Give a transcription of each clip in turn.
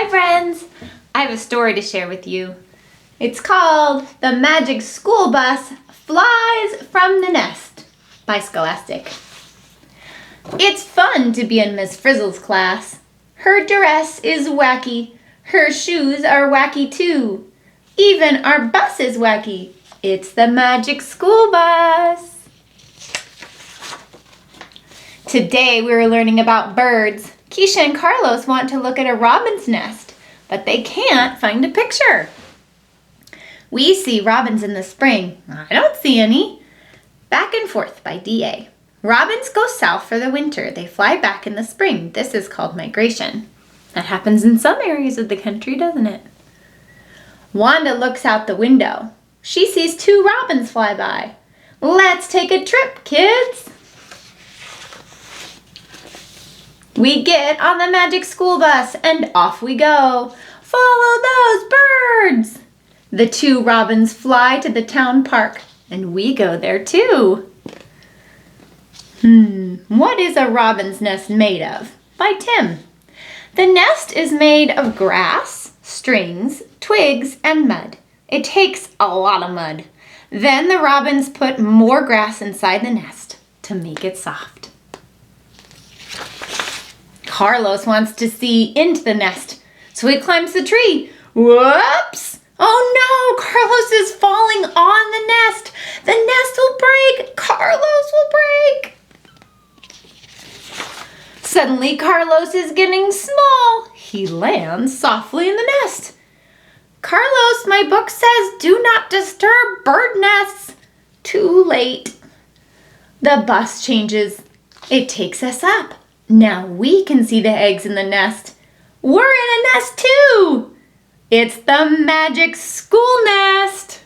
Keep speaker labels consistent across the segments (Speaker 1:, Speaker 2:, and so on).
Speaker 1: Hi friends! I have a story to share with you. It's called The Magic School Bus Flies from the Nest by Scholastic. It's fun to be in Miss Frizzle's class. Her dress is wacky. Her shoes are wacky too. Even our bus is wacky. It's the Magic School Bus. Today we're learning about birds. Keisha and Carlos want to look at a robin's nest, but they can't find a picture. We see robins in the spring. I don't see any. Back and Forth by D.A. Robins go south for the winter. They fly back in the spring. This is called migration. That happens in some areas of the country, doesn't it? Wanda looks out the window. She sees two robins fly by. Let's take a trip, kids! We get on the Magic School Bus and off we go. Follow those birds! The two robins fly to the town park and we go there too. What is a robin's nest made of? By Tim. The nest is made of grass, strings, twigs, and mud. It takes a lot of mud. Then the robins put more grass inside the nest to make it soft. Carlos wants to see into the nest, so he climbs the tree. Whoops! Oh no, Carlos is falling on the nest. The nest will break. Carlos will break. Suddenly, Carlos is getting small. He lands softly in the nest. Carlos, my book says, do not disturb bird nests. Too late. The bus changes. It takes us up. Now we can see the eggs in the nest. We're in a nest too. It's the Magic School Nest.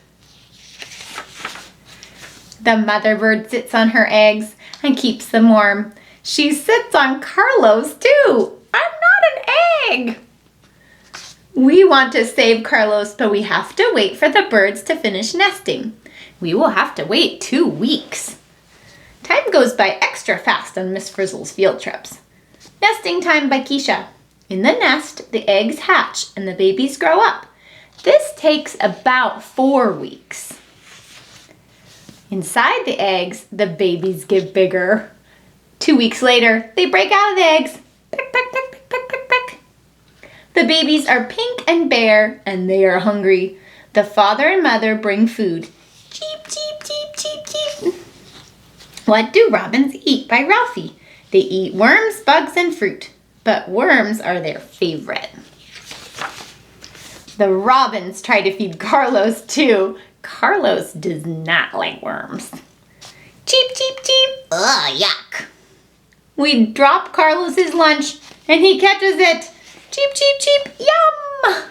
Speaker 1: The mother bird sits on her eggs and keeps them warm. She sits on Carlos too. I'm not an egg. We want to save Carlos, but we have to wait for the birds to finish nesting. We will have to wait 2 weeks. Time goes by extra fast on Miss Frizzle's field trips. Nesting time by Keisha. In the nest, the eggs hatch and the babies grow up. This takes about 4 weeks. Inside the eggs, the babies get bigger. 2 weeks later, they break out of the eggs. Peck, peck, peck, peck, peck, peck, peck. The babies are pink and bare, and they are hungry. The father and mother bring food. Cheep, cheep, cheep, cheep, cheep. What do robins eat by Ralphie? They eat worms, bugs, and fruit, but worms are their favorite. The robins try to feed Carlos too. Carlos does not like worms. Cheep, cheep, cheep. Ugh, yuck. We drop Carlos's lunch and he catches it. Cheep, cheep, cheep. Yum!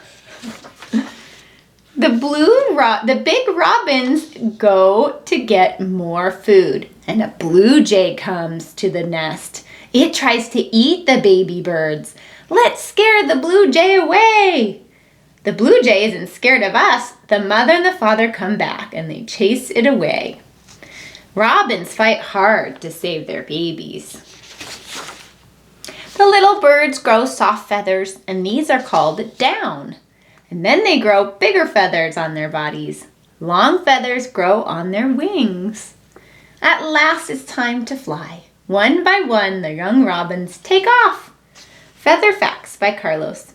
Speaker 1: The big robins go to get more food, and a blue jay comes to the nest. It tries to eat the baby birds. Let's scare the blue jay away. The blue jay isn't scared of us. The mother and the father come back and they chase it away. Robins fight hard to save their babies. The little birds grow soft feathers, and these are called down. And then they grow bigger feathers on their bodies. Long feathers grow on their wings. At last it's time to fly. One by one, the young robins take off. Feather Facts by Carlos.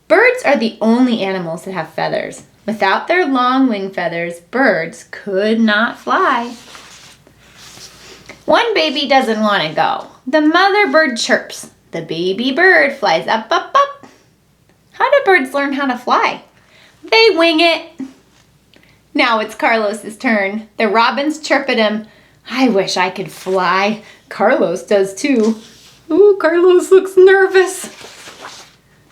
Speaker 1: Birds are the only animals that have feathers. Without their long wing feathers, birds could not fly. One baby doesn't want to go. The mother bird chirps. The baby bird flies up, up, up. How do birds learn how to fly? They wing it. Now it's Carlos's turn. The robins chirp at him. I wish I could fly. Carlos does too. Ooh, Carlos looks nervous.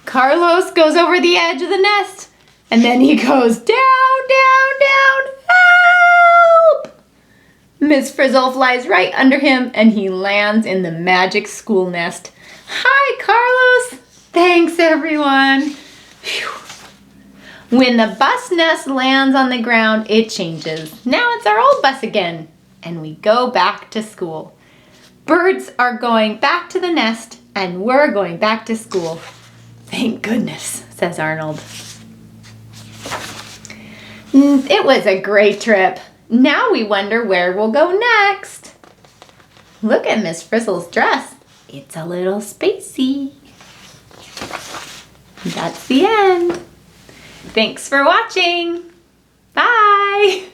Speaker 1: Carlos goes over the edge of the nest, and then he goes down, down, down. Help! Miss Frizzle flies right under him, and he lands in the Magic School Nest. Hi, Carlos. Thanks, everyone. Whew. When the bus nest lands on the ground, it changes. Now it's our old bus again, and we go back to school. Birds are going back to the nest, and we're going back to school. Thank goodness, says Arnold. It was a great trip. Now we wonder where we'll go next. Look at Miss Frizzle's dress. It's a little spacey. That's the end. Thanks for watching. Bye.